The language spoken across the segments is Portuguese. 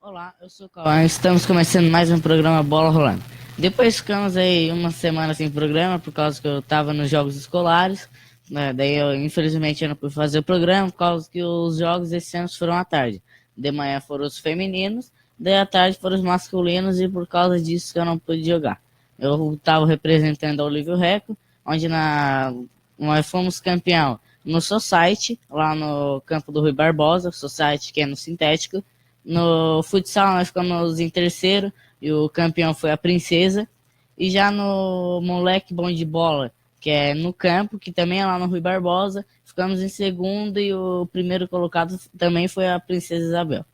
Olá, eu sou o Cauã. Estamos começando mais um programa Bola Rolando. Depois ficamos aí uma semana sem programa por causa que eu estava nos jogos escolares, né? Daí eu infelizmente eu não pude fazer o programa por causa que os jogos esse ano foram à tarde. De manhã foram os femininos, daí à tarde foram os masculinos e por causa disso que eu não pude jogar. Eu estava representando a Olívio Reco, onde nós fomos campeão no Society, lá no campo do Rui Barbosa, Society que é no sintético. No futsal nós ficamos em terceiro e o campeão foi a Princesa. E já no moleque bom de bola, que é no campo, que também é lá no Rui Barbosa, ficamos em segundo e o primeiro colocado também foi a Princesa Isabel.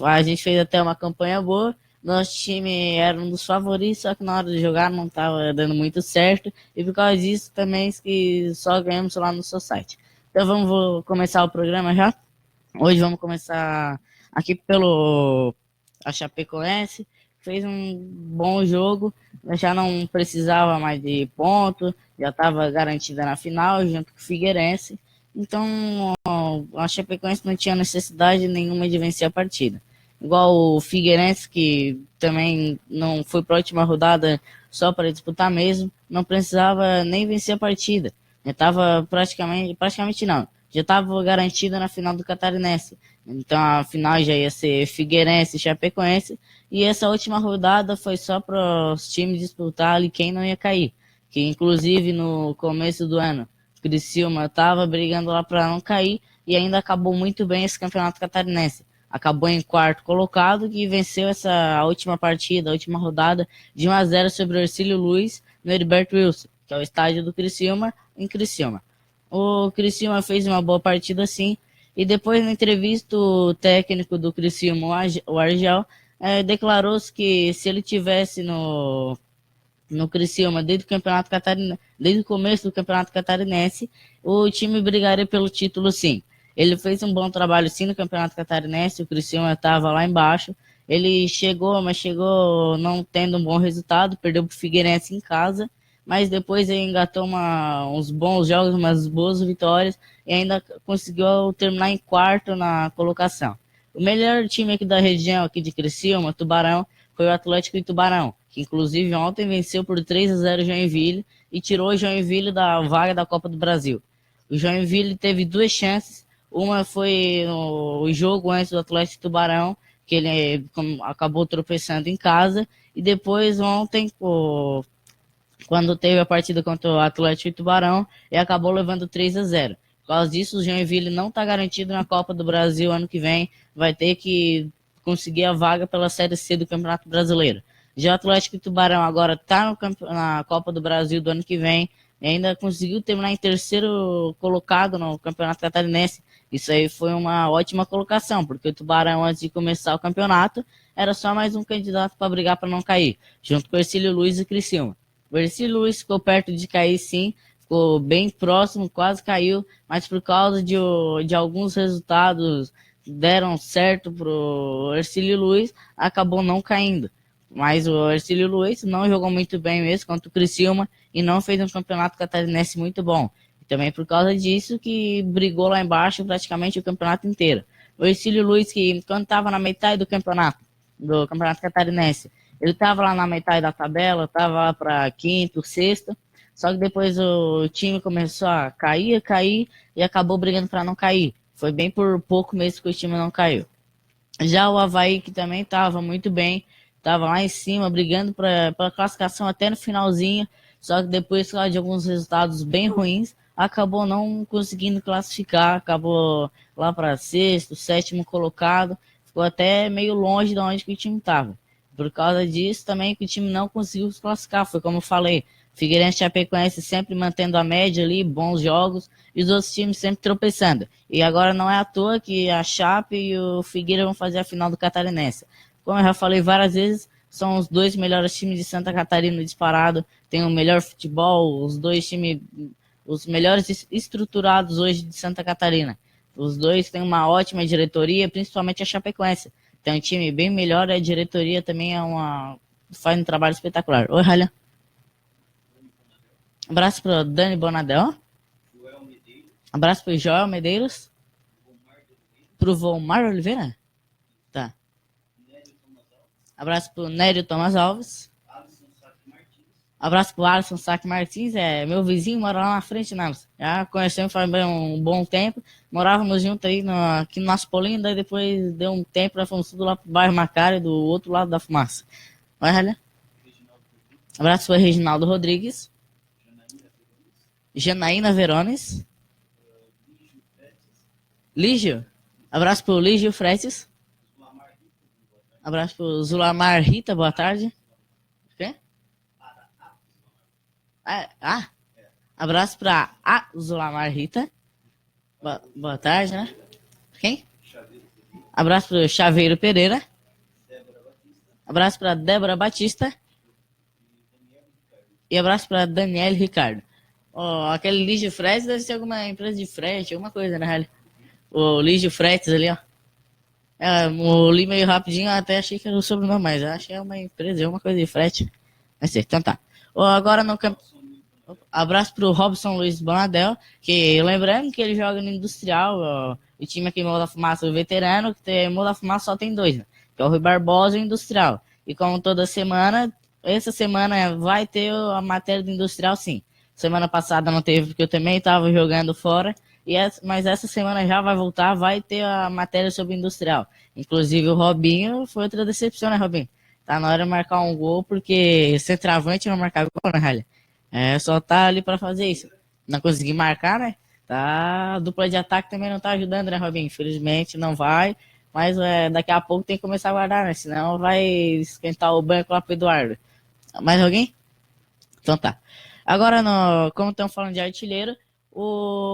A gente fez até uma campanha boa, nosso time era um dos favoritos, só que na hora de jogar não estava dando muito certo e por causa disso também que só ganhamos lá no Society. Então vamos começar o programa já? Hoje vamos começar aqui pelo a Chapecoense. Fez um bom jogo, já não precisava mais de ponto, já estava garantida na final junto com o Figueirense. Então a Chapecoense não tinha necessidade nenhuma de vencer a partida. Igual o Figueirense, que também não foi para a última rodada só para disputar mesmo, não precisava nem vencer a partida. Já estava praticamente não, já estava garantida na final do Catarinense. Então a final já ia ser Figueirense e Chapecoense. E essa última rodada foi só para os times disputar ali quem não ia cair. Que inclusive no começo do ano, Criciúma estava brigando lá para não cair e ainda acabou muito bem esse campeonato catarinense. Acabou em quarto colocado e venceu essa última partida, a última rodada, de 1-0 sobre o Hercílio Luz no Heriberto Wilson, que é o estádio do Criciúma, em Criciúma. O Criciúma fez uma boa partida sim, e depois na entrevista o técnico do Criciúma, o Argel, declarou-se que se ele tivesse no Criciúma desde o começo do Campeonato Catarinense, o time brigaria pelo título sim. Ele fez um bom trabalho sim no Campeonato Catarinense, o Criciúma estava lá embaixo, ele chegou, mas chegou não tendo um bom resultado, perdeu para o Figueirense em casa, mas depois ele engatou uns bons jogos, umas boas vitórias e ainda conseguiu terminar em quarto na colocação. O melhor time aqui da região, aqui de Criciúma, Tubarão, foi o Atlético de Tubarão, que inclusive ontem venceu por 3-0 o Joinville e tirou o Joinville da vaga da Copa do Brasil. O Joinville teve duas chances, uma foi no jogo antes do Atlético de Tubarão, que ele acabou tropeçando em casa, e depois ontem, quando teve a partida contra o Atlético de Tubarão, ele acabou levando 3-0. Por causa disso, o Joinville não está garantido na Copa do Brasil ano que vem, vai ter que conseguir a vaga pela Série C do Campeonato Brasileiro. Já o Atlético de Tubarão agora está na Copa do Brasil do ano que vem, e ainda conseguiu terminar em terceiro colocado no Campeonato Catarinense. Isso aí foi uma ótima colocação, porque o Tubarão, antes de começar o campeonato, era só mais um candidato para brigar para não cair, junto com o Hercílio Luz e Criciúma. O Hercílio Luz ficou perto de cair sim, ficou bem próximo, quase caiu, mas por causa de alguns resultados que deram certo pro Hercílio Luz, acabou não caindo. Mas o Hercílio Luz não jogou muito bem mesmo contra o Criciúma e não fez um campeonato catarinense muito bom. E também por causa disso que brigou lá embaixo praticamente o campeonato inteiro. O Hercílio Luz, que quando estava na metade do campeonato catarinense, ele estava lá na metade da tabela, estava lá para quinto, sexto, só que depois o time começou a cair e acabou brigando para não cair. Foi bem por pouco mesmo que o time não caiu. Já o Avaí, que também estava muito bem, estava lá em cima, brigando pela classificação até no finalzinho, só que depois de alguns resultados bem ruins, acabou não conseguindo classificar, acabou lá para sexto, sétimo colocado, ficou até meio longe de onde que o time estava. Por causa disso, também que o time não conseguiu se classificar, foi como eu falei, Figueirense e Chapecoense sempre mantendo a média ali, bons jogos, e os outros times sempre tropeçando. E agora não é à toa que a Chape e o Figueira vão fazer a final do Catarinense. Como eu já falei várias vezes, são os dois melhores times de Santa Catarina disparado, tem o melhor futebol, os dois times, os melhores estruturados hoje de Santa Catarina. Os dois têm uma ótima diretoria, principalmente a Chapecoense. Tem um time bem melhor, a diretoria também faz um trabalho espetacular. Oi, Ralha. Abraço pro Dani Bonadel. Abraço pro Joel Medeiros. Pro Volmar Oliveira? Tá. Abraço pro Nério Thomas Alves. Abraço pro Alisson Saque Martins, é meu vizinho, mora lá na frente, né? Já conhecemos faz bem um bom tempo. Morávamos juntos aí aqui no nosso Polinho, daí depois deu um tempo, nós fomos tudo lá pro bairro Macário, do outro lado da Fumaça. Vai, Ralha? Abraço pro Reginaldo Rodrigues. Janaína Verones. Lígio. Abraço pro Lígio Fretes. Abraço pro Zulamar Rita, boa tarde. Quem? Abraço pra Zulamar Rita. Boa tarde, né? Quem? Abraço pro Chaveiro Pereira. Abraço pra Débora Batista. E abraço pra Daniele Ricardo. Aquele Lígio Fretes deve ser alguma empresa de frete, alguma coisa, né? O Lígio Fretes ali, ó. Eu li meio rapidinho, até achei que era o sobrenome, mas acho que é uma empresa, é uma coisa de frete. Vai ser, então tá. Agora no campo. Abraço pro Robson Luiz Bonadel, que lembrando que ele joga no Industrial, o time aqui em Morro da Fumaça, o veterano, que tem Morro da Fumaça só tem dois, né? Que é o Rui Barbosa e o Industrial. E como toda semana, essa semana vai ter a matéria do Industrial, sim. Semana passada não teve, porque eu também estava jogando fora, mas essa semana já vai voltar, vai ter a matéria sobre o Industrial. Inclusive o Robinho foi outra decepção, né, Robinho? Tá na hora de marcar um gol, porque centroavante não marcar gol, né, Ralha? Só tá ali pra fazer isso. Não consegui marcar, né? Tá, a dupla de ataque também não tá ajudando, né, Robinho? Infelizmente não vai, mas daqui a pouco tem que começar a guardar, né? Senão vai esquentar o banco lá pro Eduardo. Mais alguém? Então tá. Agora, como estamos falando de artilheiro,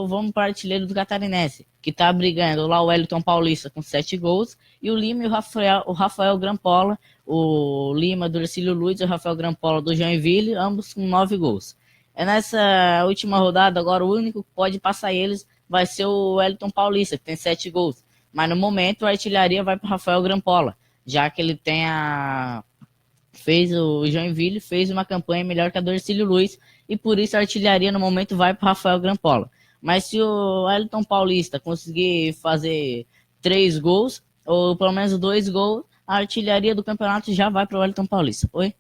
vamos para o artilheiro do Catarinense, que tá brigando lá o Wellington Paulista com 7 gols, e o Lima e o Rafael Grampola, o Lima do Ercílio Luz e o Rafael Grampola do Joinville, ambos com 9 gols. Nessa última rodada, agora o único que pode passar eles vai ser o Wellington Paulista, que tem 7 gols. Mas no momento a artilharia vai para o Rafael Grampola, já que ele tem o Joinville fez uma campanha melhor que a do Ercílio Luz, e por isso a artilharia no momento vai para o Rafael Grampola. Mas se o Wellington Paulista conseguir fazer 3 gols, ou pelo menos 2 gols, a artilharia do campeonato já vai para o Wellington Paulista. Oi?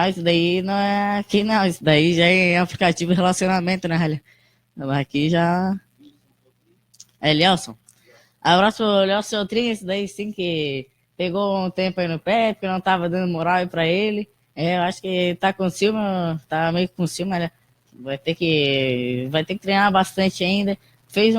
Isso daí não é aqui não, isso daí já é aplicativo de relacionamento, né, Ralha? Aqui já é Elielson. Abraço pro Léo Celtrin, esse daí sim que pegou um tempo aí no pé, porque não tava dando moral aí pra ele. Eu acho que tá com ciúme, tá meio com ciúme, né? Vai ter que treinar bastante ainda. Fez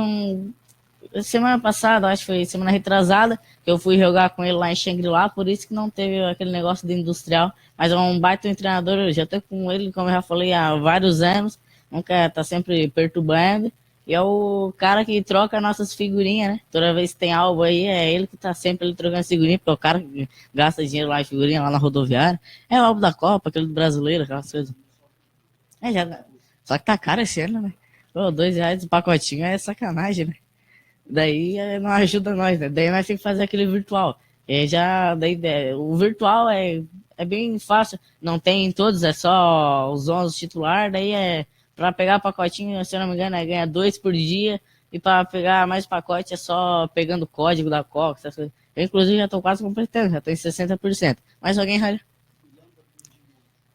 semana passada, acho que foi semana retrasada, que eu fui jogar com ele lá em Xangri-Lá, por isso que não teve aquele negócio de industrial. Mas é um baita treinador, eu já tô com ele, como eu já falei, há vários anos. Nunca tá sempre perturbando. E é o cara que troca nossas figurinhas, né? Toda vez que tem algo aí, é ele que tá sempre ali trocando figurinha, porque é o cara que gasta dinheiro lá em figurinha, lá na rodoviária. É o álbum da Copa, aquele do brasileiro, aquelas coisas. Só que tá caro esse ano, né? Pô, R$ 2 o pacotinho é sacanagem, né? Daí não ajuda nós, né? Daí nós temos que fazer aquele virtual. O virtual é bem fácil, não tem em todos, é só os 11 titular, daí para pegar pacotinho, se eu não me engano, ganha 2 por dia, e para pegar mais pacote é só pegando o código da Coca, essas coisas. Eu, inclusive, já tô quase completando, já tô em 60%. Mais alguém, Rádio?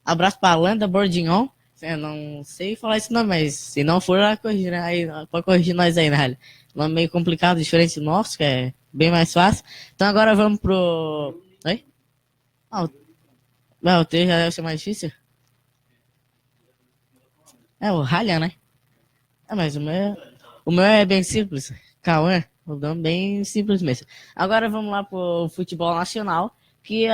Abraço pra Landa Bordignon. Eu não sei falar esse nome, mas se não for, corrigir, né? Aí, pode corrigir nós aí, né? Nome meio complicado, diferente do nosso, que é bem mais fácil. Então agora vamos pro. Oi? O teu já deve ser mais difícil. É o Ralha, né? Mas o meu é bem simples. Cauã, o nome bem simples mesmo. Agora vamos lá pro futebol nacional, que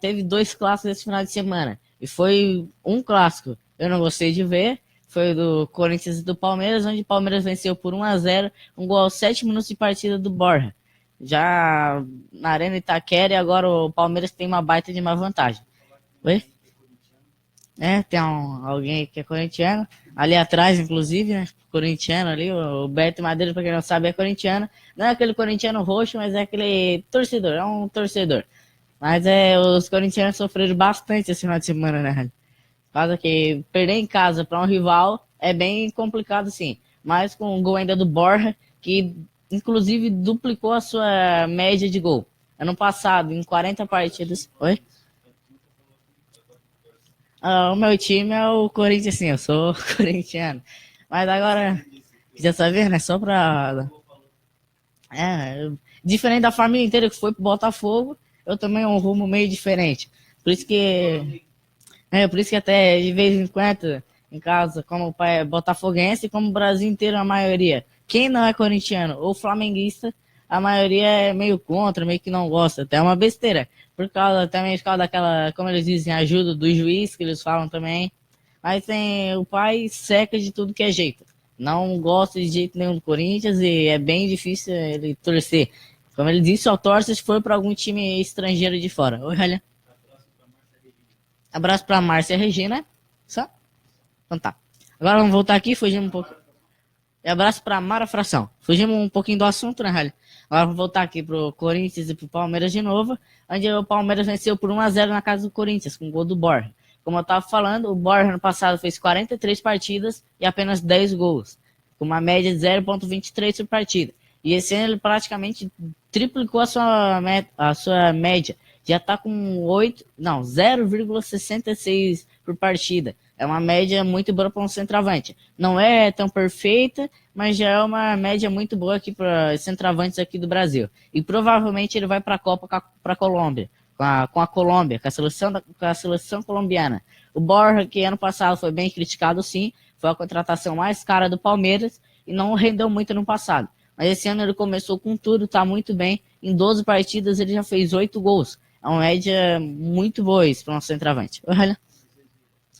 teve 2 clássicos esse final de semana. E foi um clássico, eu não gostei de ver, foi do Corinthians e do Palmeiras, onde o Palmeiras venceu por 1-0, um gol aos 7 minutos de partida do Borja. Já na Arena Itaquera, e agora o Palmeiras tem uma baita de uma vantagem. Oi? Tem alguém que é corintiano, ali atrás, inclusive, né? Corintiano ali, o Beto Madeira, pra quem não sabe, é corintiano. Não é aquele corintiano roxo, mas é aquele torcedor, é um torcedor. Mas os corintianos sofreram bastante esse final de semana, né? Caso que perder em casa para um rival é bem complicado, sim. Mas com o gol ainda do Borja, que inclusive duplicou a sua média de gol. Ano passado, em 40 partidas. Oi? O meu time é o Corinthians, sim, eu sou corintiano. Mas agora, já sabia, né? Só pra. É, diferente da família inteira que foi pro Botafogo, eu também um rumo meio diferente. Por isso que. Por isso que até de vez em quando, em casa, como o pai é botafoguense, como o Brasil inteiro, a maioria. Quem não é corintiano ou flamenguista, a maioria é meio contra, meio que não gosta. Até é uma besteira. Também por causa daquela, como eles dizem, ajuda do juiz, que eles falam também. Mas tem, o pai seca de tudo que é jeito. Não gosta de jeito nenhum do Corinthians e é bem difícil ele torcer. Como ele disse, só torce se for para algum time estrangeiro de fora. Oi, olha. Abraço pra Márcia Regina. Só? Então tá. Agora vamos voltar aqui, fugimos um pouco. E abraço pra Mara Fração. Fugimos um pouquinho do assunto, né, Rally? Agora vamos voltar aqui pro Corinthians e pro Palmeiras de novo, onde o Palmeiras venceu por 1-0 na casa do Corinthians, com o gol do Borja. Como eu tava falando, o Borja no passado fez 43 partidas e apenas 10 gols, com uma média de 0,23 por partida. E esse ano ele praticamente triplicou a sua média. Já tá com 0,66 por partida. É uma média muito boa para um centroavante. Não é tão perfeita, mas já é uma média muito boa aqui para centroavantes aqui do Brasil. E provavelmente ele vai para a Copa para a Colômbia, com a Colômbia, com a seleção colombiana. O Borja, que ano passado foi bem criticado, sim, foi a contratação mais cara do Palmeiras e não rendeu muito no passado. Mas esse ano ele começou com tudo, está muito bem. Em 12 partidas ele já fez 8 gols. É uma média muito boa isso para um centroavante. Olha.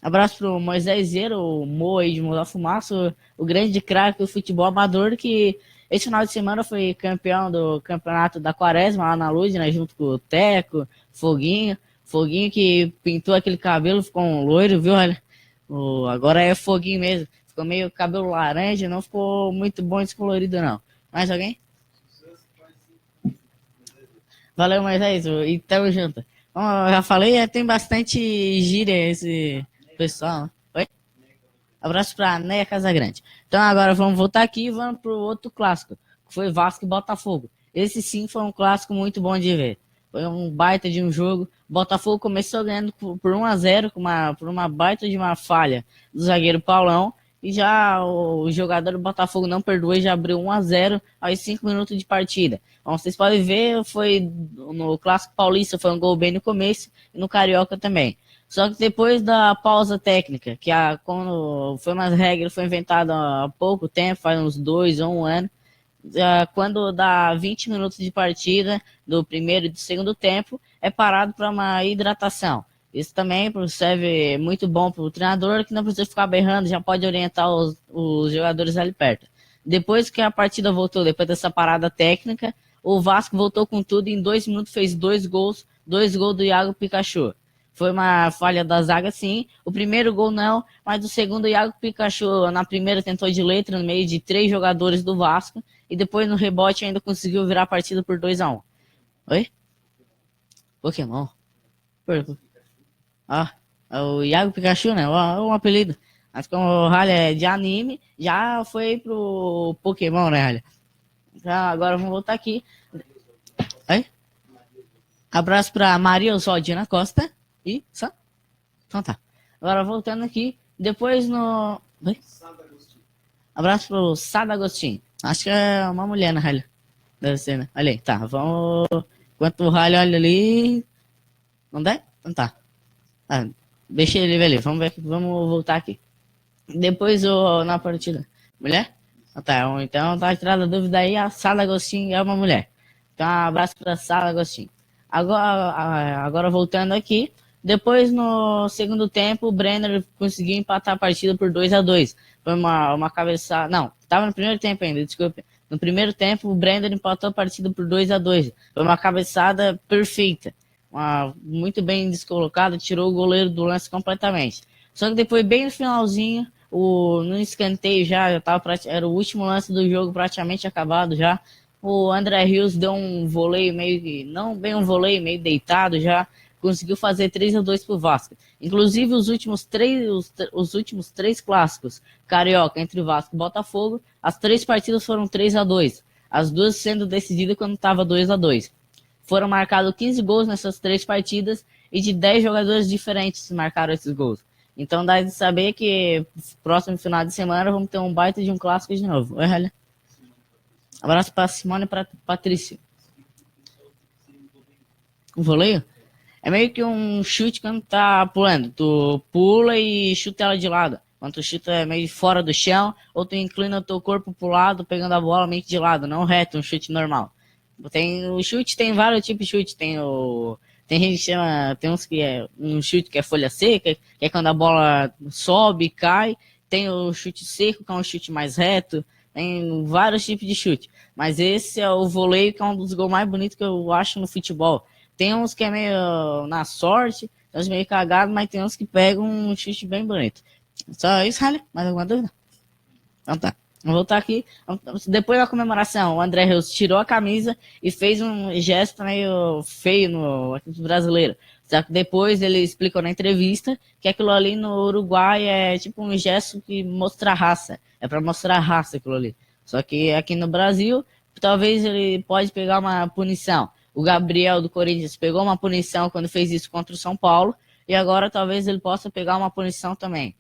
Abraço pro Moisés Zero, o Mo aí de Mudar Fumaça, o grande craque do futebol amador, que esse final de semana foi campeão do campeonato da Quaresma lá na Luz, né, junto com o Teco, Foguinho. Foguinho que pintou aquele cabelo, ficou um loiro, viu? Olha, agora é Foguinho mesmo. Ficou meio cabelo laranja, não ficou muito bom descolorido, não. Mais alguém? Valeu, Moisés, e tamo junto. Como eu já falei, tem bastante gíria esse pessoal, né? Oi? Abraço pra Neia Casagrande. Então agora vamos voltar aqui e vamos pro outro clássico, que foi Vasco e Botafogo. Esse sim foi um clássico muito bom de ver. Foi um baita de um jogo. Botafogo começou ganhando por 1-0 por uma baita de uma falha do zagueiro Paulão. E já o jogador do Botafogo não perdoou e já abriu 1-0 aos 5 minutos de partida. Como vocês podem ver, foi no Clássico Paulista, foi um gol bem no começo e no Carioca também. Só que depois da pausa técnica, quando foi uma regra, foi inventada há pouco tempo, faz uns 2 ou 1 ano, quando dá 20 minutos de partida, do primeiro e do segundo tempo, é parado para uma hidratação. Isso também serve muito bom para o treinador, que não precisa ficar berrando, já pode orientar os jogadores ali perto. Depois que a partida voltou, depois dessa parada técnica, o Vasco voltou com tudo e em 2 minutos fez 2 gols do Iago Pikachu. Foi uma falha da zaga, sim. O primeiro gol não, mas o segundo, o Iago Pikachu, na primeira tentou de letra no meio de 3 jogadores do Vasco e depois no rebote ainda conseguiu virar a partida por 2-1. Oi? Pokémon? É o Iago Pikachu, né? É um apelido. Mas como o Ralha é de anime, já foi pro Pokémon, né, Ralha? Então, agora vamos voltar aqui. Oi? Abraço pra Maria Oswaldina Costa. E só? Então tá. Agora voltando aqui. Depois no. Oi? Abraço pro Sada Agostinho. Acho que é uma mulher, na Ralha. Deve ser, né? Olha aí, tá. Vamos. Enquanto o Ralha olha ali. Não dá? Então tá. Deixa ele ver ali, vamos voltar aqui. Depois na partida. Mulher? Então tá tirada a dúvida aí, a Sala Agostinho é uma mulher. Então um abraço pra Sala Agostinho. Agora voltando aqui. Depois no segundo tempo, o Brenner conseguiu empatar a partida por 2-2. Foi uma cabeçada. Não, tava no primeiro tempo ainda, desculpe. No primeiro tempo, o Brenner empatou a partida por 2-2. Foi uma cabeçada perfeita. Muito bem descolocado, tirou o goleiro do lance completamente. Só que depois, bem no finalzinho, no escanteio era o último lance do jogo praticamente acabado já. O André Rios deu um voleio não bem um voleio, meio deitado já, conseguiu fazer 3-2 pro Vasco. Inclusive os últimos três clássicos carioca entre Vasco e Botafogo, as 3 partidas foram 3-2. as duas sendo decididas quando estava 2-2. Foram marcados 15 gols nessas 3 partidas e de 10 jogadores diferentes marcaram esses gols. Então dá de saber que próximo final de semana vamos ter um baita de um clássico de novo. Oi, Helena. Abraço para Simone e para Patrícia. O voleio? É meio que um chute quando tá pulando. Tu pula e chuta ela de lado. Quando tu chuta meio fora do chão, ou tu inclina o teu corpo pro lado, pegando a bola meio que de lado, não reto, um chute normal. O chute tem vários tipos de chute. Tem gente que chama. Tem uns que é um chute que é folha seca, que é quando a bola sobe, cai. Tem o chute seco, que é um chute mais reto. Tem vários tipos de chute. Mas esse é o voleio, que é um dos gols mais bonitos que eu acho no futebol. Tem uns que é meio na sorte, tem uns meio cagados, mas tem uns que pegam um chute bem bonito. Só isso, Rally? Mais alguma dúvida? Então tá. Vou voltar aqui. Depois da comemoração, o André Reus tirou a camisa e fez um gesto meio feio no brasileiro. Só que depois ele explicou na entrevista que aquilo ali no Uruguai é tipo um gesto que mostra raça. É para mostrar raça aquilo ali. Só que aqui no Brasil, talvez ele pode pegar uma punição. O Gabriel do Corinthians pegou uma punição quando fez isso contra o São Paulo. E agora talvez ele possa pegar uma punição também.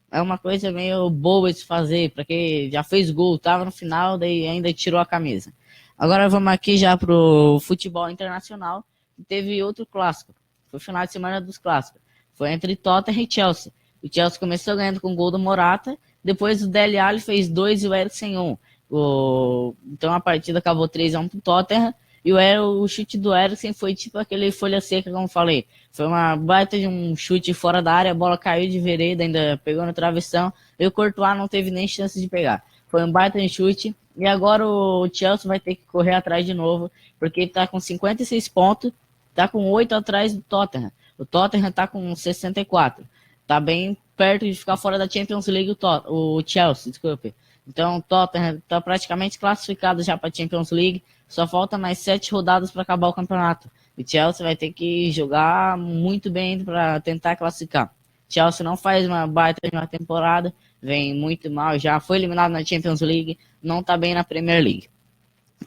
É uma coisa meio boa de se fazer, porque já fez gol, tava no final, daí ainda tirou a camisa. Agora vamos aqui já pro futebol internacional, que teve outro clássico. Foi o final de semana dos clássicos. Foi entre Tottenham e Chelsea. O Chelsea começou ganhando com o gol do Morata, depois o Dele Alli fez 2 e o Eriksen 1. Então a partida acabou 3-1 pro Tottenham. E o chute do Eriksen foi tipo aquele folha seca, como eu falei. Foi uma baita de um chute fora da área, a bola caiu de vereda, ainda pegou no travessão. E o Courtois não teve nem chance de pegar. Foi um baita de chute. E agora o Chelsea vai ter que correr atrás de novo, porque ele tá com 56 pontos, tá com 8 atrás do Tottenham. O Tottenham tá com 64. Tá bem perto de ficar fora da Champions League o Chelsea, desculpe. Então o Tottenham tá praticamente classificado já para a Champions League. Só falta mais 7 rodadas para acabar o campeonato. O Chelsea vai ter que jogar muito bem para tentar classificar. O Chelsea não faz uma baita de uma temporada, vem muito mal, já foi eliminado na Champions League, não está bem na Premier League.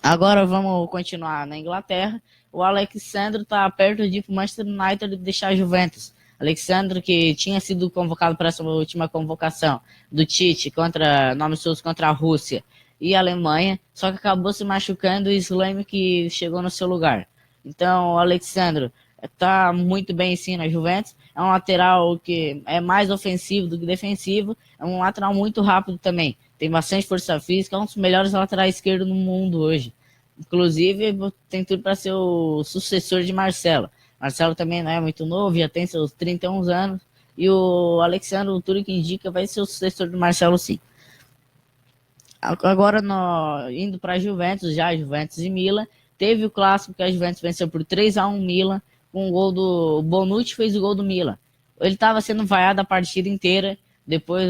Agora vamos continuar na Inglaterra. O Alexandre está perto de ir para o Manchester United deixar a Juventus. Alexandre, que tinha sido convocado para essa última convocação do Tite contra a Rússia e a Alemanha, só que acabou se machucando o Slime que chegou no seu lugar. Então o Alexandre está muito bem sim na Juventus, é um lateral que é mais ofensivo do que defensivo, é um lateral muito rápido também, tem bastante força física, é um dos melhores laterais esquerdos no mundo hoje. Inclusive tem tudo para ser o sucessor de Marcelo. Marcelo também não é muito novo, já tem seus 31 anos, e o Alexandre, tudo que indica, vai ser o sucessor do Marcelo sim. Agora, indo para a Juventus, Juventus e Milan, teve o clássico que a Juventus venceu por 3-1 Milan, com o gol do Bonucci, fez o gol do Milan. Ele estava sendo vaiado a partida inteira, depois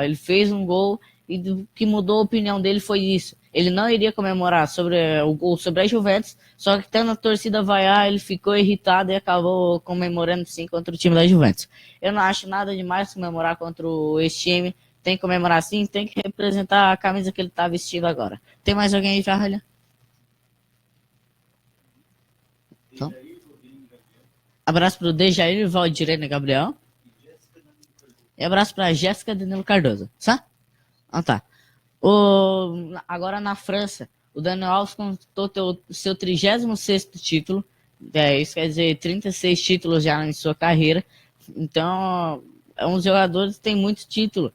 ele fez um gol, e o que mudou a opinião dele foi isso. Ele não iria comemorar sobre o gol sobre a Juventus, só que tendo a torcida vaiar, ele ficou irritado e acabou comemorando sim contra o time da Juventus. Eu não acho nada demais comemorar contra esse time, tem que comemorar sim, tem que representar a camisa que ele está vestindo agora. Tem mais alguém aí já, Ralha? Então, abraço para o Dejair, Valdirene Gabriel. E abraço para Jéssica Danilo Cardoso. Tá? Ah, tá. Agora na França, o Daniel Alves conquistou seu 36º título. Isso quer dizer 36 títulos já em sua carreira. Então, é um jogador que tem muito título.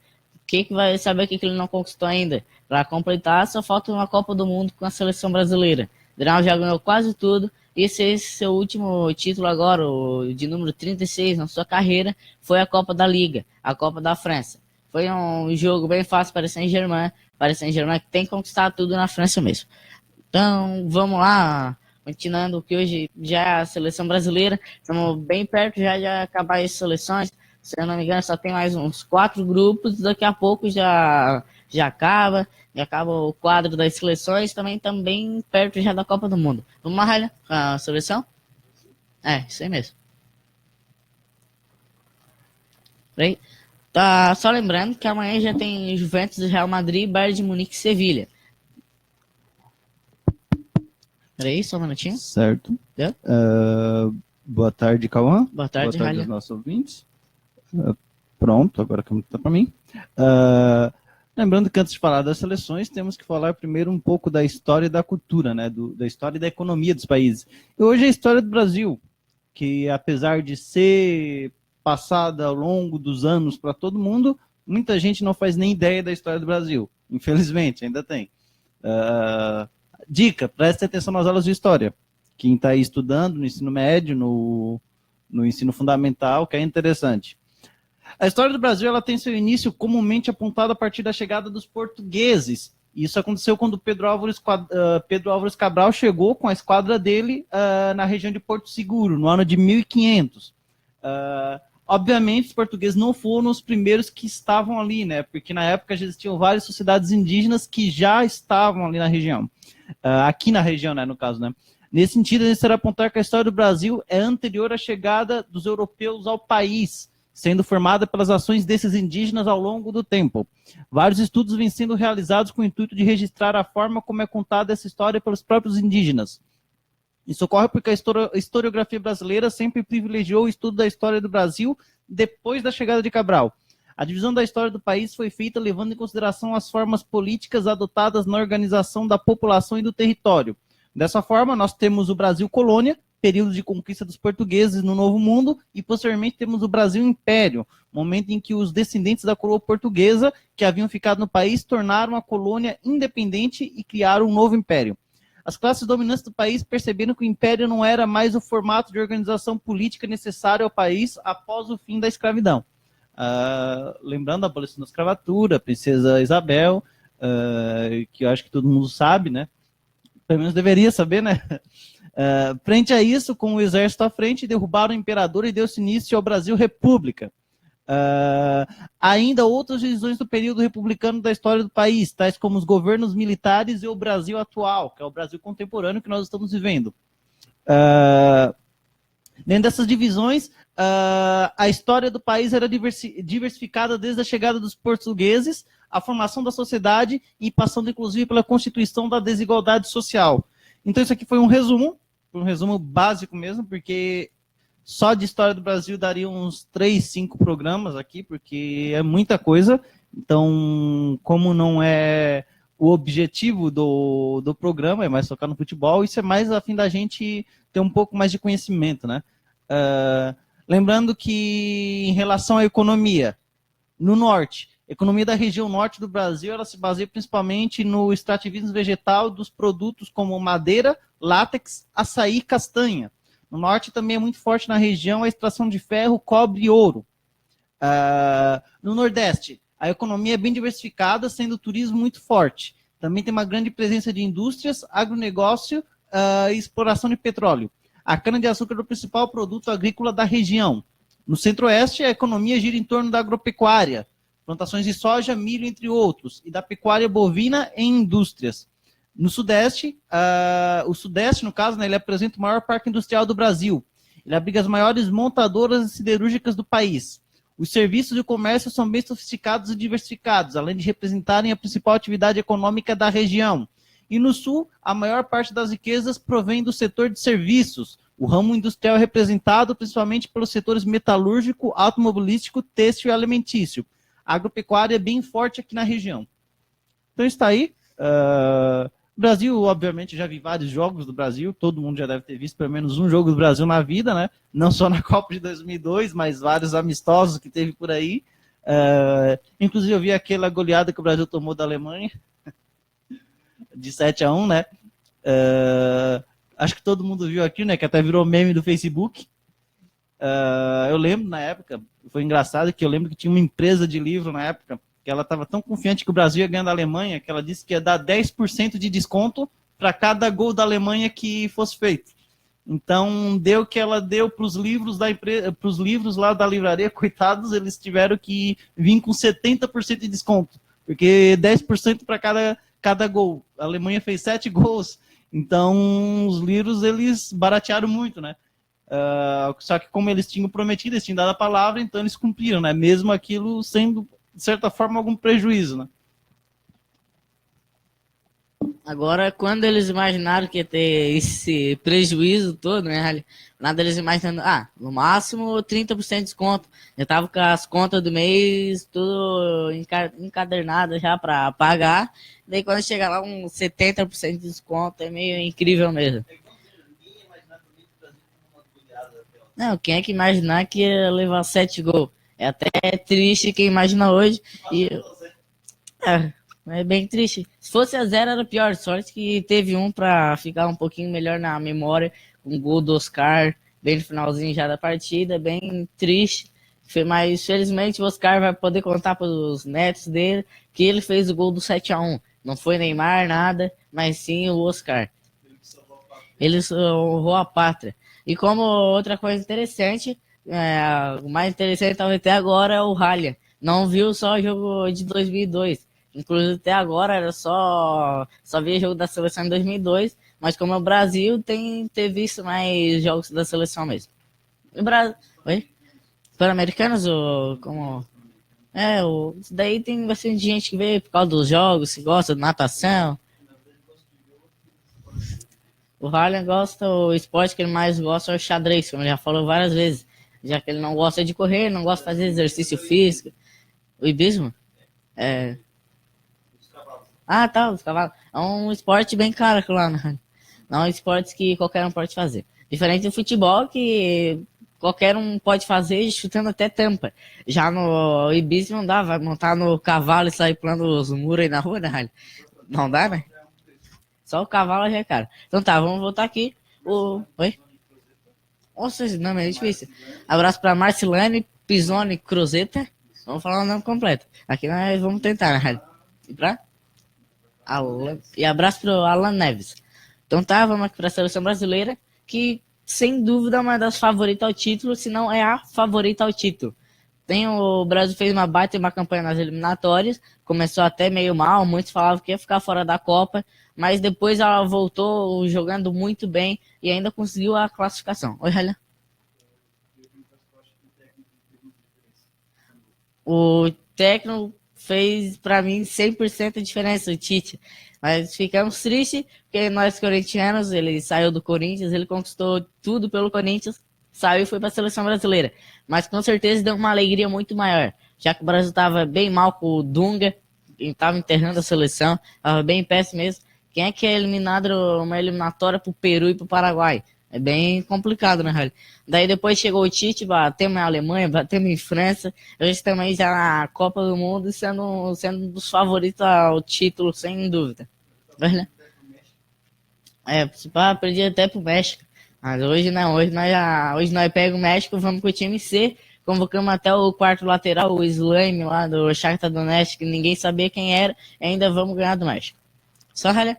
Que vai saber o que ele não conquistou ainda? Para completar, só falta uma Copa do Mundo com a seleção brasileira. O Daniel já ganhou quase tudo. Esse é seu último título agora, de número 36 na sua carreira, foi a Copa da Liga, a Copa da França. Foi um jogo bem fácil para o Saint-Germain. Para o Saint-Germain que tem que conquistar tudo na França mesmo. Então, vamos lá. Continuando que hoje já é a seleção brasileira. Estamos bem perto já de acabar as seleções. Se eu não me engano, só tem mais uns 4 grupos. Daqui a pouco já acaba. Já acaba o quadro das seleções. Também bem perto já da Copa do Mundo. Vamos lá, Raia? A seleção? É, isso aí mesmo. Peraí. Tá, só lembrando que amanhã já tem Juventus, Real Madrid, Bayern de Munique e Sevilha. Peraí, só um minutinho. Certo. Deu? Boa tarde, Cauã. Boa tarde, Boa tarde Ralha. aos nossos ouvintes. Pronto, agora a câmera está para mim. Lembrando que antes de falar das seleções, temos que falar primeiro um pouco da história e da cultura, né? Da história e da economia dos países. E hoje é a história do Brasil, que apesar de ser passada ao longo dos anos para todo mundo, muita gente não faz nem ideia da história do Brasil. Infelizmente, ainda tem. Dica, preste atenção nas aulas de história. Quem está aí estudando no ensino médio, no ensino fundamental, que é interessante. A história do Brasil ela tem seu início comumente apontado a partir da chegada dos portugueses. Isso aconteceu quando Pedro Álvares Cabral chegou com a esquadra dele na região de Porto Seguro, no ano de 1500. Obviamente, os portugueses não foram os primeiros que estavam ali, né? Porque na época já existiam várias sociedades indígenas que já estavam ali na região. Aqui na região, né, no caso, né? Nesse sentido, é necessário apontar que a história do Brasil é anterior à chegada dos europeus ao país, sendo formada pelas ações desses indígenas ao longo do tempo. Vários estudos vêm sendo realizados com o intuito de registrar a forma como é contada essa história pelos próprios indígenas. Isso ocorre porque a historiografia brasileira sempre privilegiou o estudo da história do Brasil depois da chegada de Cabral. A divisão da história do país foi feita levando em consideração as formas políticas adotadas na organização da população e do território. Dessa forma, nós temos o Brasil colônia, período de conquista dos portugueses no Novo Mundo, e posteriormente temos o Brasil Império, momento em que os descendentes da coroa portuguesa, que haviam ficado no país, tornaram a colônia independente e criaram um novo império. As classes dominantes do país perceberam que o império não era mais o formato de organização política necessário ao país após o fim da escravidão. Lembrando a abolição da escravatura, a princesa Isabel, que eu acho que todo mundo sabe, né? Pelo menos deveria saber, né? Frente a isso, com o exército à frente, derrubaram o imperador e deu-se início ao Brasil República. Ainda outras divisões do período republicano da história do país, tais como os governos militares e o Brasil atual, que é o Brasil contemporâneo que nós estamos vivendo. Dentro dessas divisões, a história do país era diversificada desde a chegada dos portugueses, a formação da sociedade e passando inclusive pela constituição da desigualdade social. Então isso aqui foi um resumo básico mesmo, porque só de história do Brasil daria uns 3, 5 programas aqui, porque é muita coisa. Então, como não é o objetivo do programa, é mais focar no futebol, isso é mais a fim da gente ter um pouco mais de conhecimento, né? Lembrando que em relação à economia, no norte, a economia da região norte do Brasil, ela se baseia principalmente no extrativismo vegetal dos produtos como madeira, látex, açaí e castanha. No norte também é muito forte na região a extração de ferro, cobre e ouro. No nordeste, a economia é bem diversificada, sendo o turismo muito forte. Também tem uma grande presença de indústrias, agronegócio e exploração de petróleo. A cana-de-açúcar é o principal produto agrícola da região. No centro-oeste, a economia gira em torno da agropecuária, plantações de soja, milho, entre outros, e da pecuária bovina em indústrias. No sudeste, o sudeste, no caso, né, ele apresenta o maior parque industrial do Brasil. Ele abriga as maiores montadoras siderúrgicas do país. Os serviços e o comércio são bem sofisticados e diversificados, além de representarem a principal atividade econômica da região. E no sul, a maior parte das riquezas provém do setor de serviços. O ramo industrial é representado principalmente pelos setores metalúrgico, automobilístico, têxtil e alimentício. A agropecuária é bem forte aqui na região. Então está aí. O Brasil, obviamente, já vi vários jogos do Brasil, todo mundo já deve ter visto pelo menos um jogo do Brasil na vida, né? Não só na Copa de 2002, mas vários amistosos que teve por aí. Inclusive, eu vi aquela goleada que o Brasil tomou da Alemanha, de 7-1, né? Acho que todo mundo viu aqui, né? Que até virou meme do Facebook. Eu lembro, na época, foi engraçado que eu lembro que tinha uma empresa de livro na época, que ela estava tão confiante que o Brasil ia ganhar da Alemanha, que ela disse que ia dar 10% de desconto para cada gol da Alemanha que fosse feito. Então, deu que ela deu para os livros da empresa, para os livros lá da livraria, coitados, eles tiveram que vir com 70% de desconto, porque 10% para cada gol. A Alemanha fez 7 gols, então os livros eles baratearam muito, né? Só que como eles tinham prometido, eles tinham dado a palavra, então eles cumpriram, né? Mesmo aquilo sendo, de certa forma, algum prejuízo, né? Agora, quando eles imaginaram que ia ter esse prejuízo todo, né? Nada eles imaginando, no máximo 30% de desconto. Já tava com as contas do mês tudo encadernadas já para pagar. Daí quando chega lá um 70% de desconto, é meio incrível mesmo. Não, quem é que imaginar que ia levar 7 gols? É até triste quem imagina hoje. E, é, é bem triste. Se fosse a zero era pior. Sorte que teve um para ficar um pouquinho melhor na memória. Um gol do Oscar, bem no finalzinho já da partida. Bem triste. Mas felizmente o Oscar vai poder contar para os netos dele que ele fez o gol do 7-1. Não foi Neymar, nada, mas sim o Oscar. Ele honrou a pátria. E como outra coisa interessante, o mais interessante talvez até agora é o Ralha. Não viu só o jogo de 2002. Inclusive até agora era só via jogo da seleção em 2002, mas como é o Brasil, tem ter visto mais jogos da seleção mesmo. O Brasil, oi? Pan-Americanos ou como daí tem bastante gente que vê por causa dos jogos, que gosta de natação. O Ryan gosta, o esporte que ele mais gosta é o xadrez, como ele já falou várias vezes. Já que ele não gosta de correr, não gosta de fazer exercício físico. O hibismo? É. Tá, os cavalos. É um esporte bem caro lá, né? Não é um esporte que qualquer um pode fazer. Diferente do futebol, que qualquer um pode fazer chutando até tampa. Já no hibismo não dá, vai montar no cavalo e sair pulando os muros aí na rua, né? Não dá, né? Só o cavalo já é caro. Então tá, vamos voltar aqui. Oi? Nossa, esse nome é difícil. Abraço pra Marcilane Pisoni Cruzeta. Vamos falar o nome completo. Aqui nós vamos tentar, né? E abraço pro Alan Neves. Então tá, vamos aqui pra seleção brasileira, que sem dúvida é uma das favoritas ao título, se não é a favorita ao título. O Brasil fez uma baita uma campanha nas eliminatórias, começou até meio mal, muitos falavam que ia ficar fora da Copa, mas depois ela voltou jogando muito bem e ainda conseguiu a classificação. Oi, Ralha. O técnico fez para mim 100% a diferença, o Tite. Mas ficamos tristes, porque nós corintianos, ele saiu do Corinthians, ele conquistou tudo pelo Corinthians, saiu e foi para a seleção brasileira. Mas com certeza deu uma alegria muito maior, já que o Brasil estava bem mal com o Dunga, estava enterrando a seleção, estava bem péssimo mesmo. Quem é que é eliminado uma eliminatória para o Peru e para o Paraguai? É bem complicado, né, Rally? Daí depois chegou o Tite, batemos em Alemanha, batemos em França, a gente também já na Copa do Mundo sendo um dos favoritos ao título, sem dúvida. Né? Perdi até pro México. Mas hoje não, hoje nós pegamos o México, vamos com o time C, convocamos até o quarto lateral, o Slime lá do Shakhtar Donetsk, que ninguém sabia quem era, e ainda vamos ganhar do México. Só, Rally?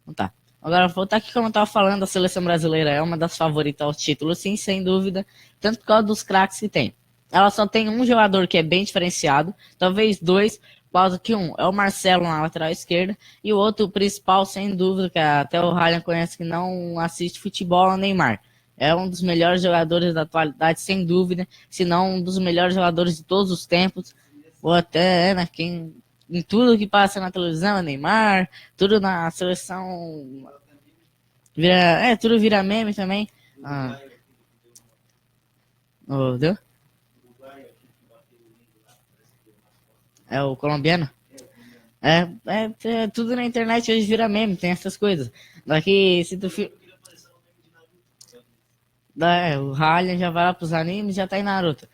Então tá. Agora, vou voltar aqui como eu estava falando, a seleção brasileira é uma das favoritas ao título, sim, sem dúvida, tanto por causa dos craques que tem. Ela só tem um jogador que é bem diferenciado, talvez dois, por causa que um é o Marcelo na lateral esquerda, e o outro, o principal, sem dúvida, que até o Ryan conhece que não assiste futebol, é o Neymar. É um dos melhores jogadores da atualidade, sem dúvida, se não um dos melhores jogadores de todos os tempos, ou até, né, em tudo que passa na televisão, Neymar, tudo na seleção tudo vira meme também. Deu? É o colombiano? Tudo na internet hoje vira meme, tem essas coisas. Daqui, se tu o Rallian já vai lá pros animes, já tá em Naruto.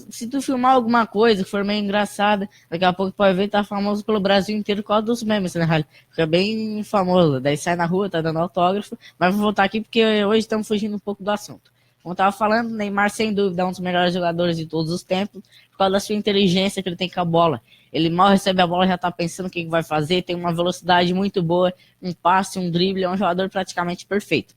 Se tu filmar alguma coisa que for meio engraçada, daqui a pouco pode ver, tá famoso pelo Brasil inteiro por causa dos memes, né, Rally? Fica bem famoso. Daí sai na rua, tá dando autógrafo. Mas vou voltar aqui porque hoje estamos fugindo um pouco do assunto. Como eu tava falando, Neymar, sem dúvida, é um dos melhores jogadores de todos os tempos, por causa da sua inteligência que ele tem com a bola. Ele mal recebe a bola, já tá pensando o que vai fazer, tem uma velocidade muito boa, um passe, um drible, é um jogador praticamente perfeito.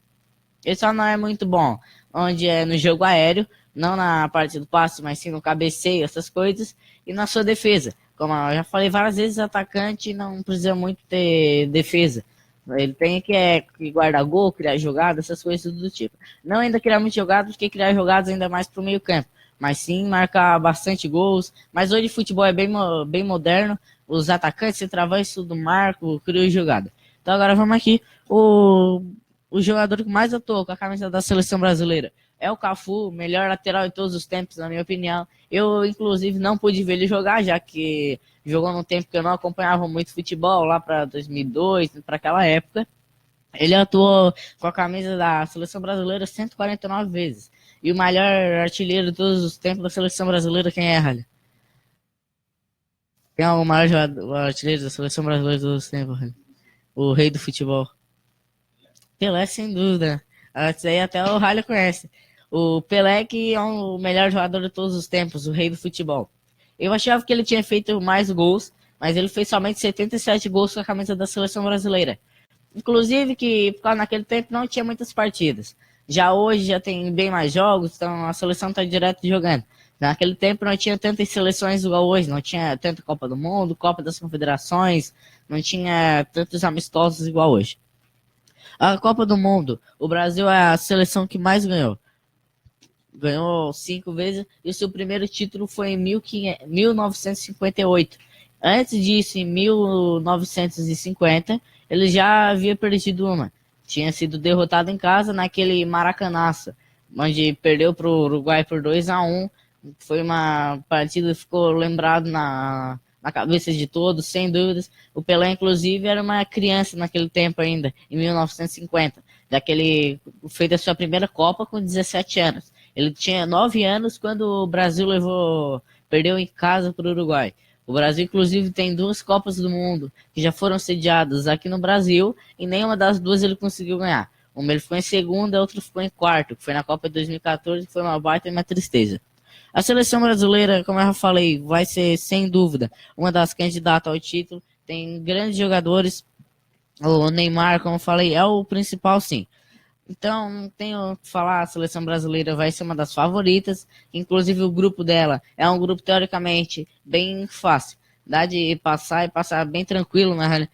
Ele só não é muito bom, onde é no jogo aéreo, não na parte do passe, mas sim no cabeceio, essas coisas, e na sua defesa. Como eu já falei várias vezes, atacante não precisa muito ter defesa. Ele tem que guardar gol, criar jogadas, essas coisas do tipo. Não ainda criar muitas jogadas, porque criar jogadas ainda mais pro meio campo. Mas sim marcar bastante gols. Mas hoje o futebol é bem moderno. Os atacantes, centroavantes, tudo marco, criam jogada. Então agora vamos aqui. O jogador que mais atuou com a camisa da seleção brasileira é o Cafu, melhor lateral de todos os tempos, na minha opinião. Eu, inclusive, não pude ver ele jogar, já que jogou num tempo que eu não acompanhava muito futebol, lá para 2002, para aquela época. Ele atuou com a camisa da seleção brasileira 149 vezes. E o maior artilheiro de todos os tempos da seleção brasileira, quem é, Ralho? Quem é o maior jogador, artilheiro da seleção brasileira de todos os tempos, Ralho? O rei do futebol. Pelé, sem dúvida. Isso aí até o Ralho conhece. O Pelé, que é o melhor jogador de todos os tempos, o rei do futebol. Eu achava que ele tinha feito mais gols, mas ele fez somente 77 gols com a camisa da seleção brasileira. Inclusive que, por causa naquele tempo, não tinha muitas partidas. Já hoje já tem bem mais jogos, então a seleção está direto jogando. Naquele tempo não tinha tantas seleções igual hoje, não tinha tanta Copa do Mundo, Copa das Confederações, não tinha tantos amistosos igual hoje. A Copa do Mundo, o Brasil é a seleção que mais ganhou. Ganhou 5 vezes e o seu primeiro título foi em 1958. Antes disso, em 1950, ele já havia perdido uma. Tinha sido derrotado em casa naquele Maracanaço, onde perdeu para o Uruguai por 2-1. Foi uma partida que ficou lembrado na cabeça de todos, sem dúvidas. O Pelé, inclusive, era uma criança naquele tempo ainda, em 1950. Daquele fez a sua primeira Copa com 17 anos. Ele tinha 9 anos quando o Brasil perdeu em casa para o Uruguai. O Brasil, inclusive, tem 2 Copas do Mundo que já foram sediadas aqui no Brasil e nenhuma das 2 ele conseguiu ganhar. Uma ele ficou em segundo, a outra ficou em quarto, que foi na Copa de 2014, que foi uma baita e uma tristeza. A seleção brasileira, como eu já falei, vai ser, sem dúvida, uma das candidatas ao título. Tem grandes jogadores. O Neymar, como eu falei, é o principal, sim. Então, não tenho o que falar, a seleção brasileira vai ser uma das favoritas. Inclusive, o grupo dela é um grupo, teoricamente, bem fácil. Dá de passar e passar bem tranquilo, né?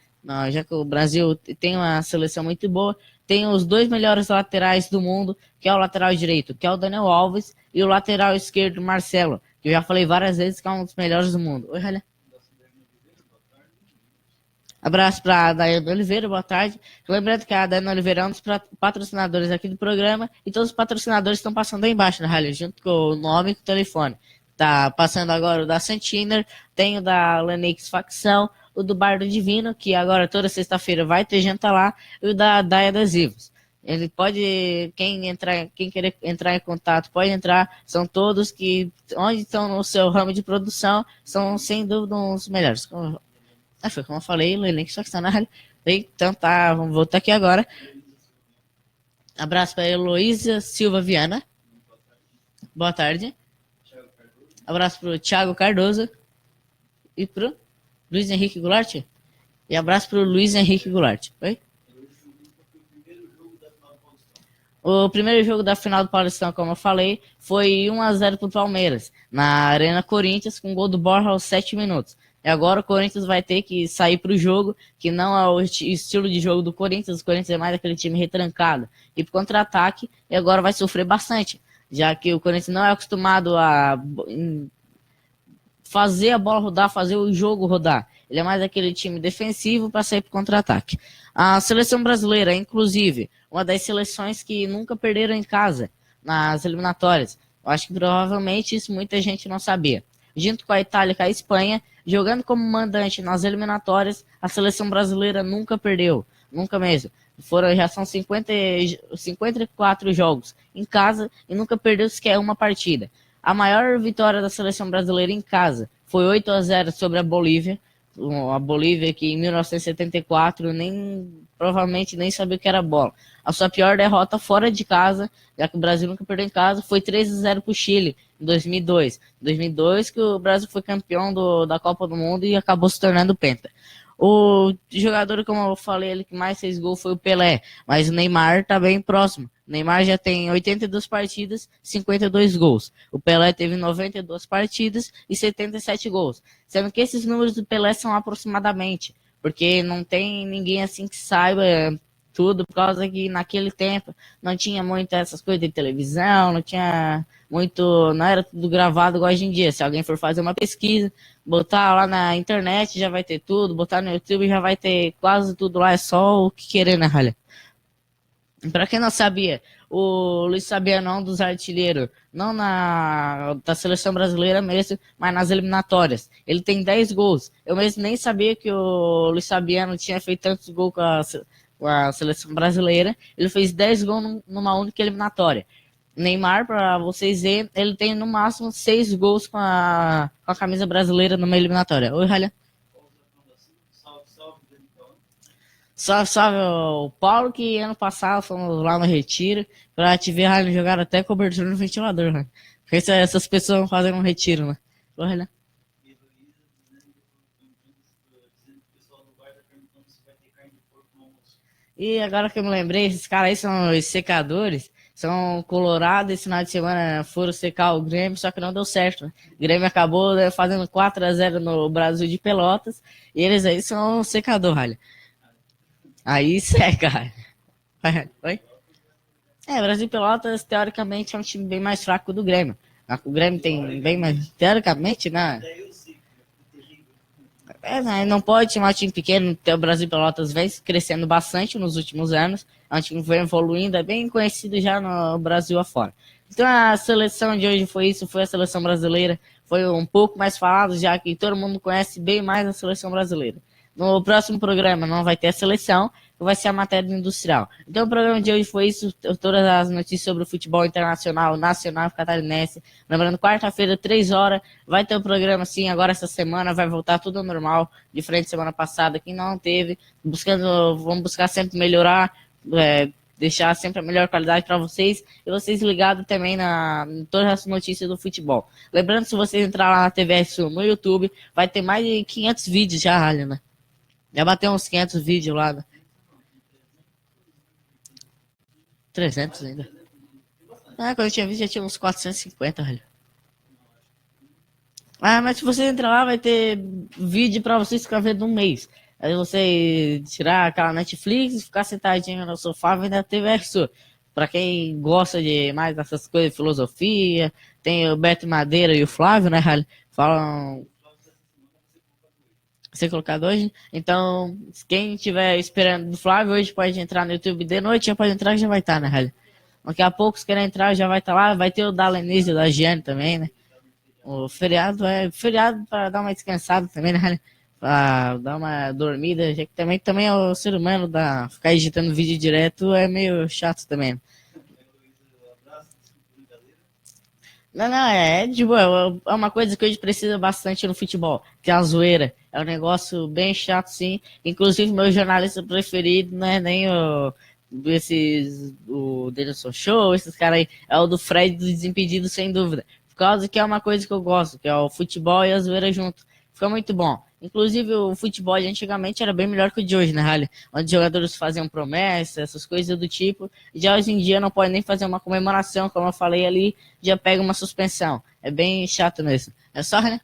Já que o Brasil tem uma seleção muito boa. Tem os 2 melhores laterais do mundo, que é o lateral direito, que é o Daniel Alves, e o lateral esquerdo, Marcelo, que eu já falei várias vezes que é um dos melhores do mundo. Oi, Ralha. Abraço para a Daiane Oliveira, boa tarde. Lembrando que a Daiane Oliveira é um dos patrocinadores aqui do programa e todos os patrocinadores estão passando aí embaixo, né, Rally? Junto com o nome e com o telefone. Tá passando agora o da Santiner, tem o da Lenix Facção, o do Bar do Divino, que agora toda sexta-feira vai ter janta lá, e o da Dai Adesivos. Ele pode, quem querer entrar em contato, pode entrar, são todos que, onde estão no seu ramo de produção, são sem dúvida os melhores. Foi como eu falei, o elenco só que está na área. Então tá, vamos voltar aqui agora. Abraço para a Heloísa Silva Viana. Boa tarde. Abraço para o Thiago Cardoso. E para o Luiz Henrique Goulart. E abraço para o Luiz Henrique Goulart. Oi? O primeiro jogo da final do Paulistão, como eu falei, foi 1-0 para o Palmeiras, na Arena Corinthians, com gol do Borja aos 7 minutos. E agora o Corinthians vai ter que sair para o jogo, que não é o estilo de jogo do Corinthians. O Corinthians é mais aquele time retrancado e para contra-ataque, e agora vai sofrer bastante, já que o Corinthians não é acostumado a fazer a bola rodar, fazer o jogo rodar. Ele é mais aquele time defensivo para sair para contra-ataque. A seleção brasileira, inclusive, uma das seleções que nunca perderam em casa nas eliminatórias. Eu acho que provavelmente isso muita gente não sabia. Junto com a Itália e com a Espanha, jogando como mandante nas eliminatórias, a seleção brasileira nunca perdeu, nunca mesmo. Já são 54 jogos em casa e nunca perdeu sequer uma partida. A maior vitória da seleção brasileira em casa foi 8-0 sobre a Bolívia. A Bolívia que em 1974 provavelmente nem sabia o que era bola. A sua pior derrota fora de casa, já que o Brasil nunca perdeu em casa, foi 3-0 para o Chile em 2002. Em 2002 que o Brasil foi campeão da Copa do Mundo e acabou se tornando penta. O jogador, como eu falei, ele que mais fez gol foi o Pelé, mas o Neymar está bem próximo. O Neymar já tem 82 partidas, 52 gols. O Pelé teve 92 partidas e 77 gols. Sendo que esses números do Pelé são aproximadamente, porque não tem ninguém assim que saiba tudo, por causa que naquele tempo não tinha muito essas coisas de televisão, não tinha muito, não era tudo gravado igual hoje em dia. Se alguém for fazer uma pesquisa, botar lá na internet já vai ter tudo, botar no YouTube já vai ter quase tudo lá, é só o que querer, né, Ralha? Para quem não sabia, o Luiz Fabiano é um dos artilheiros, não da seleção brasileira mesmo, mas nas eliminatórias. Ele tem 10 gols. Eu mesmo nem sabia que o Luiz Fabiano tinha feito tantos gols com a seleção brasileira. Ele fez 10 gols numa única eliminatória. Neymar, para vocês verem, ele tem no máximo 6 gols com a camisa brasileira numa eliminatória. Oi, Ralha. Salve, salve, o Paulo, que ano passado fomos lá no Retiro pra te ver, Ralha, jogar até cobertura no ventilador, né? Porque essas pessoas fazem um retiro, né? Olha. E agora que eu me lembrei, esses caras aí são os secadores, são colorados, esse final de semana foram secar o Grêmio, só que não deu certo, né? O Grêmio acabou, né, fazendo 4-0 no Brasil de Pelotas, e eles aí são secador, Ralha. Aí seca, Ralha. Oi? Brasil de Pelotas, teoricamente, é um time bem mais fraco do Grêmio. O Grêmio tem bem mais. Teoricamente, né? Né, não pode chamar time pequeno. O Brasil de Pelotas vem crescendo bastante nos últimos anos. É um time que vem evoluindo, é bem conhecido já no Brasil afora. Então a seleção de hoje foi isso, foi a seleção brasileira. Foi um pouco mais falado, já que todo mundo conhece bem mais a seleção brasileira. No próximo programa não vai ter a seleção, vai ser a matéria industrial. Então o programa de hoje foi isso, todas as notícias sobre o futebol internacional, nacional e catarinense. Lembrando, quarta-feira, 3 horas, vai ter o programa sim, agora essa semana vai voltar tudo ao normal, diferente da semana passada, que não teve. Vamos buscar sempre melhorar, deixar sempre a melhor qualidade para vocês e vocês ligados também em todas as notícias do futebol. Lembrando, se vocês entrar lá na TV Sul, no YouTube, vai ter mais de 500 vídeos já, Ralha, né? Já bateu uns 500 vídeos lá, né? 300 ainda. Quando eu tinha visto já tinha uns 450, velho. Mas se você entrar lá, vai ter vídeo pra você ficar vendo um mês. Aí você tirar aquela Netflix e ficar sentadinho no sofá vendo a TV sua. Pra quem gosta de mais dessas coisas de filosofia, tem o Beto Madeira e o Flávio, né, Rally? Falam. Ser colocado hoje. Então, quem estiver esperando do Flávio hoje pode entrar no YouTube de noite, já pode entrar que já vai estar, né, Rally? Daqui a pouco, se querem entrar, já vai estar lá. Vai ter o da Lenise e da Giane também, né? O feriado é feriado para dar uma descansada também, né? Pra dar uma dormida, já que também é o ser humano ficar editando vídeo direto é meio chato também. Né? Não, de boa. É uma coisa que hoje precisa bastante no futebol, que é a zoeira. É um negócio bem chato, sim. Inclusive, meu jornalista preferido não é nem o Denilson Show, esses caras aí. É o do Fred do Desimpedido, sem dúvida. Por causa que é uma coisa que eu gosto, que é o futebol e a zoeira junto. Fica muito bom. Inclusive, o futebol de antigamente era bem melhor que o de hoje, né, Rally? Onde os jogadores faziam promessas, essas coisas do tipo. Já hoje em dia não pode nem fazer uma comemoração, como eu falei ali, já pega uma suspensão. É bem chato mesmo. É só, né?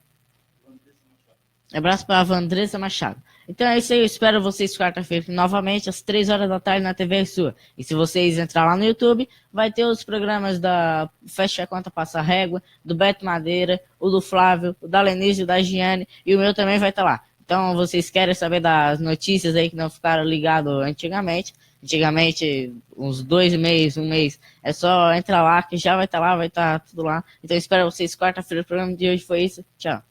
Abraço para a Vandresa Machado. Então é isso aí, eu espero vocês quarta-feira novamente, às 3 horas da tarde na TV Sua. E se vocês entrar lá no YouTube, vai ter os programas da Fecha a Conta Passa a Régua, do Beto Madeira, o do Flávio, o da Lenise, o da Giane, e o meu também vai estar lá. Então vocês querem saber das notícias aí que não ficaram ligados antigamente. Antigamente, uns 2 meses, um mês, é só entrar lá que já vai estar lá, vai estar tudo lá. Então espero vocês quarta-feira, o programa de hoje foi isso. Tchau.